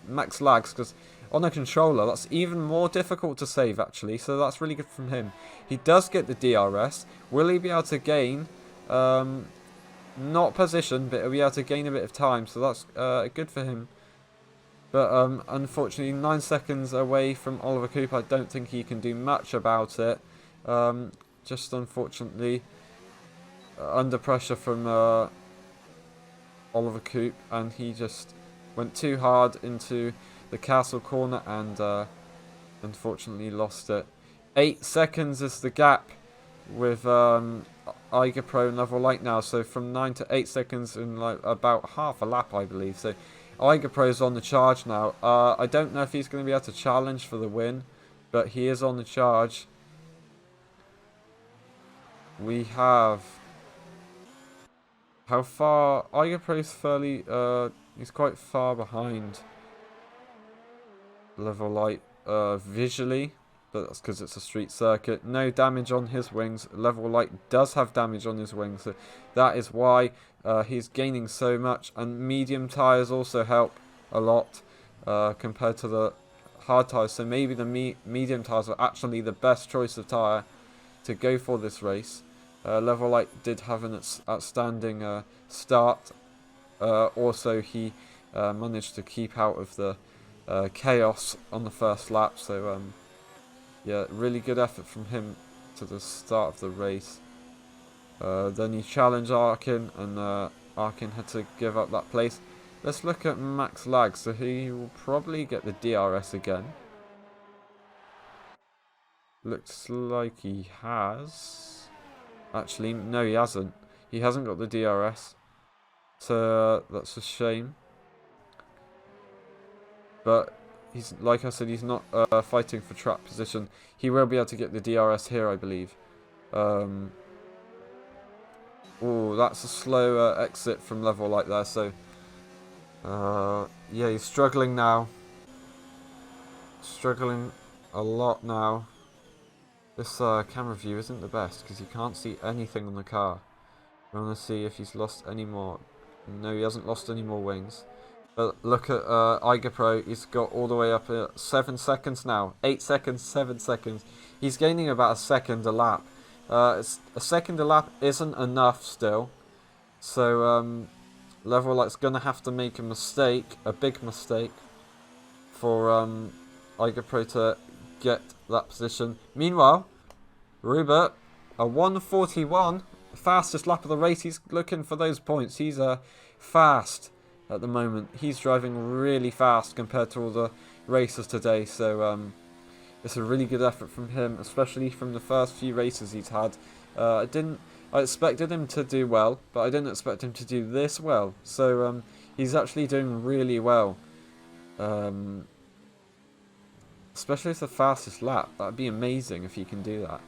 Max Lags, because on a controller that's even more difficult to save actually, so that's really good from him. He does get the DRS. Will he be able to gain, not position, but he'll be able to gain a bit of time, so that's good for him. But unfortunately 9 seconds away from Oliver Cooper. I don't think he can do much about it. Just unfortunately under pressure from Oliver Coop, and he just went too hard into the castle corner and unfortunately lost it. 8 seconds is the gap with Igerpro and Level Light now, so from 9 to 8 seconds in like about half a lap, I believe. So Igerpro's on the charge now. I don't know if he's going to be able to challenge for the win, but he is on the charge. We have how far Igerpro's fairly he's quite far behind Level Light visually, but that's because it's a street circuit. No damage on his wings. Level Light does have damage on his wings, so that is why he's gaining so much. And medium tyres also help a lot compared to the hard tyres, so maybe the medium tyres are actually the best choice of tyre to go for this race. Level Light did have an outstanding start. Also, he managed to keep out of the chaos on the first lap, so yeah, really good effort from him to the start of the race. Then he challenged Arkin, and Arkin had to give up that place. Let's look at Max Lag. So he will probably get the DRS again. Looks like he has. Actually, no, he hasn't. He hasn't got the DRS. So that's a shame. But he's, like I said, he's not fighting for track position. He will be able to get the DRS here, I believe. Oh, that's a slow exit from Level Light there. So, yeah, he's struggling now. Struggling a lot now. This camera view isn't the best because you can't see anything on the car. I want to see if he's lost any more. No, he hasn't lost any more wings. But look at Igerpro. He's got all the way up at 7 seconds now. 8 seconds, 7 seconds. He's gaining about a second a lap. A second a lap isn't enough still. So Level Light's going to have to make a mistake, a big mistake, for Igerpro to get that position. Meanwhile, Rupert, a 1:41, fastest lap of the race. He's looking for those points. He's fast at the moment. He's driving really fast compared to all the racers today. So it's a really good effort from him, especially from the first few races he's had. I expected him to do well, but I didn't expect him to do this well. So he's actually doing really well. Especially as the fastest lap. That'd be amazing if he can do that.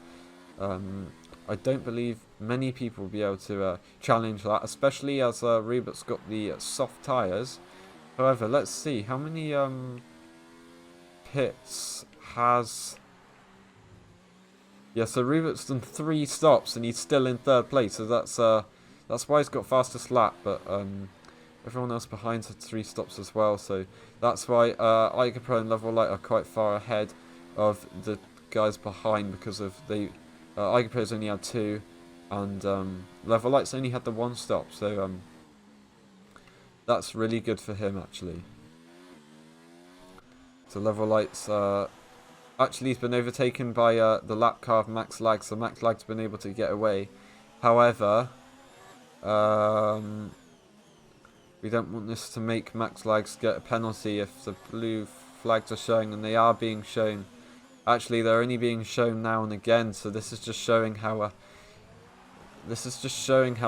I don't believe many people will be able to challenge that, especially as Rupert's got the soft tyres. However, let's see how many pits has. Yeah, so Rupert's done 3 stops and he's still in 3rd place. So that's why he's got fastest lap. But everyone else behind's had 3 stops as well. So that's why Igerpro and Level Light are quite far ahead of the guys behind, because of the Igerpro's only had 2 and Level Light's only had the 1 stop. So that's really good for him actually. So Level Light's actually he's been overtaken by the lap car of Max Lag, so Max Lag's been able to get away. However, we don't want this to make Max Lags get a penalty if the blue flags are showing, and they are being shown. Actually, they're only being shown now and again, so this is just showing how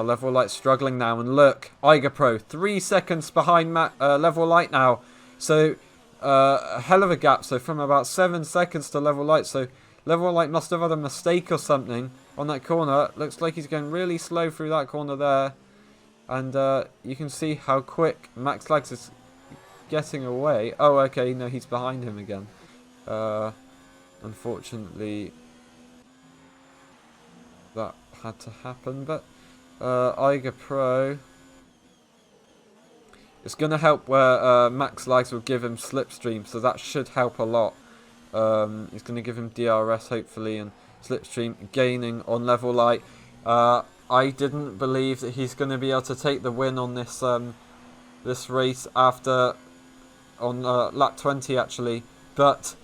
Level Light's struggling now. And look, Igerpro 3 seconds behind Level Light now. So a hell of a gap. So from about 7 seconds to Level Light. So Level Light must have had a mistake or something, on that corner. Looks like he's going really slow through that corner there. And you can see how quick Max Lags is getting away. Oh, okay, no, he's behind him again. Unfortunately, that had to happen. But Eiger Pro, it's going to help where Max Lags will give him Slipstream, so that should help a lot. He's going to give him DRS hopefully, and Slipstream gaining on Level Light. I didn't believe that he's going to be able to take the win on this this race after on lap 20 actually, but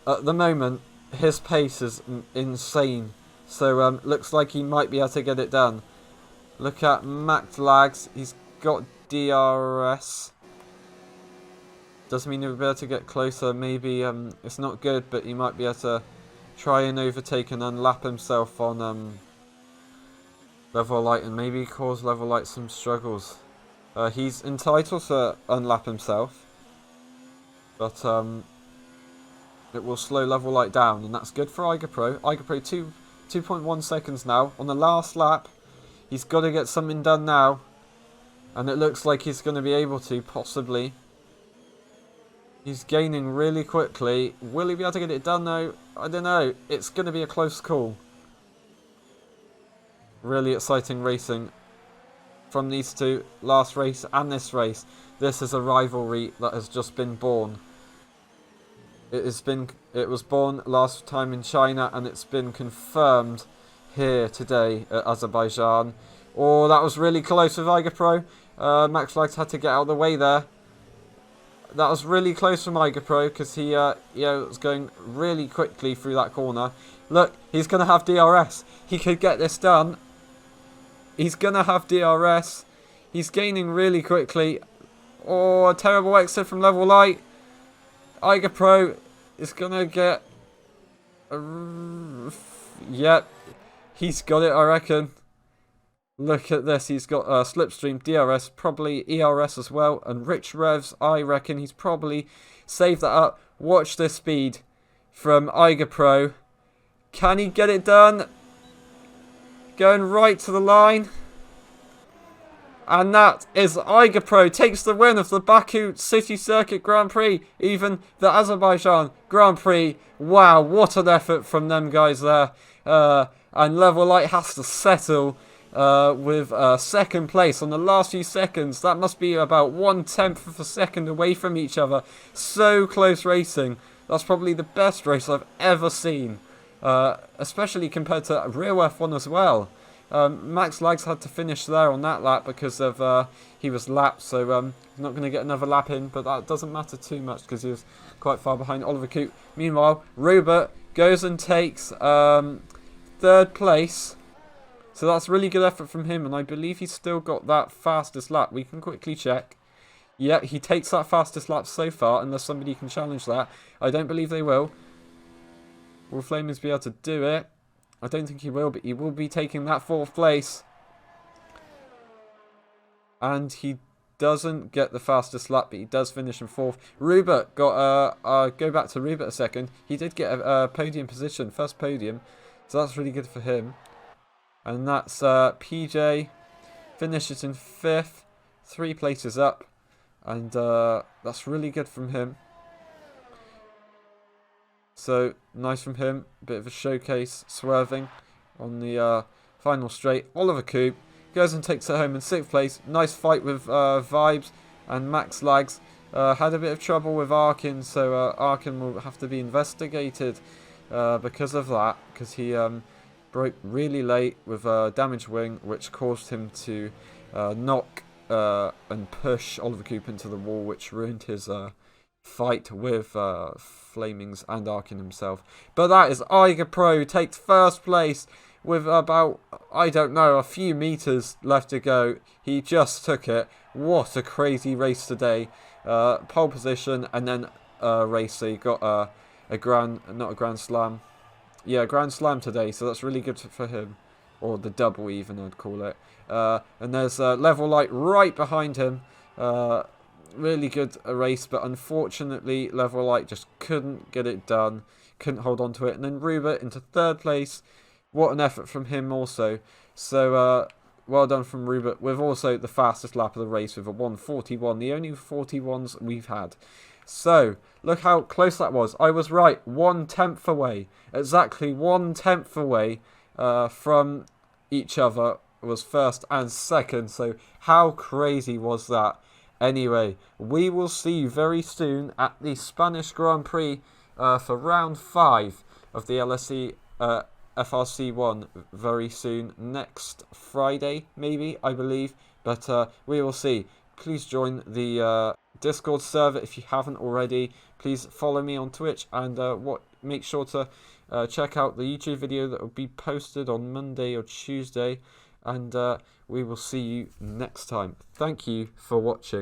at the moment his pace is insane. So looks like he might be able to get it done. Look at Max Lags. He's got DRS. Doesn't mean he'll be able to get closer. Maybe it's not good, but he might be able to try and overtake and unlap himself on Level Light, and maybe cause Level Light some struggles. He's entitled to unlap himself, but it will slow Level Light down, and that's good for Eiger Pro. Eiger Pro 2.1 seconds now on the last lap. He's got to get something done now, and it looks like he's going to be able to, possibly. He's gaining really quickly. Will he be able to get it done though? I don't know. It's going to be a close call. Really exciting racing from these two, last race and this race. This is a rivalry that has just been born. It was born last time in China, and it's been confirmed here today at Azerbaijan. Oh, that was really close with Eiger Pro. Max Lags had to get out of the way there. That was really close from Eiger Pro, because he was going really quickly through that corner. Look, he's going to have DRS. He could get this done. He's going to have DRS. He's gaining really quickly. Oh, a terrible exit from Level Light. Eiger Pro is going to get... Yep, he's got it, I reckon. Look at this. He's got Slipstream, DRS, probably ERS as well, and Rich Revs. I reckon he's probably saved that up. Watch this speed from Eiger Pro. Can he get it done? Going right to the line. And that is Eiger Pro takes the win of the Baku City Circuit Grand Prix, even the Azerbaijan Grand Prix. Wow, what an effort from them guys there. And Level Light has to settle with second place on the last few seconds. That must be about 1/10 of a second away from each other. So close racing. That's probably the best race I've ever seen, especially compared to real F1 as well. Max Lags had to finish there on that lap because of he was lapped, so he's not going to get another lap in, but that doesn't matter too much because he was quite far behind Oliver Coote. Meanwhile, Robert goes and takes third place. So that's really good effort from him, and I believe he's still got that fastest lap. We can quickly check. Yeah, he takes that fastest lap so far, unless somebody can challenge that. I don't believe they will. Will Flamers be able to do it? I don't think he will, but he will be taking that fourth place. And he doesn't get the fastest lap, but he does finish in fourth. Rubert got, go back to Rubert a second. He did get a podium position, first podium. So that's really good for him. And that's PJ finishes in fifth, 3 places up. And that's really good from him. So, nice from him. Bit of a showcase, swerving on the final straight. Oliver Coote goes and takes it home in 6th place. Nice fight with Vibes and Max Lags. Had a bit of trouble with Arkin, so Arkin will have to be investigated because of that. Because he broke really late with a damaged wing, which caused him to knock and push Oliver Coote into the wall, which ruined his fight with Flamings and Arkin himself. But that is Eiger Pro takes first place with about, I don't know, a few meters left to go. He just took it. What a crazy race today. Pole position and then race. So he got a grand slam. Yeah, Grand Slam today, so that's really good for him. Or the double even, I'd call it. And there's Level Light right behind him. Really good race, but unfortunately Level Light just couldn't get it done. Couldn't hold on to it. And then Rubert into 3rd place what an effort from him also. So well done from Rupert, with also the fastest lap of the race with a 1:41, the only 41s we've had. So, look how close that was. I was right, 1/10 away. Exactly 1/10 away from each other was first and second. So, how crazy was that? Anyway, we will see you very soon at the Spanish Grand Prix for round 5 of the LSE FRC1 very soon, next Friday, maybe, I believe. But we will see. Please join the Discord server if you haven't already. Please follow me on Twitch, and make sure to check out the YouTube video that will be posted on Monday or Tuesday. And we will see you next time. Thank you for watching.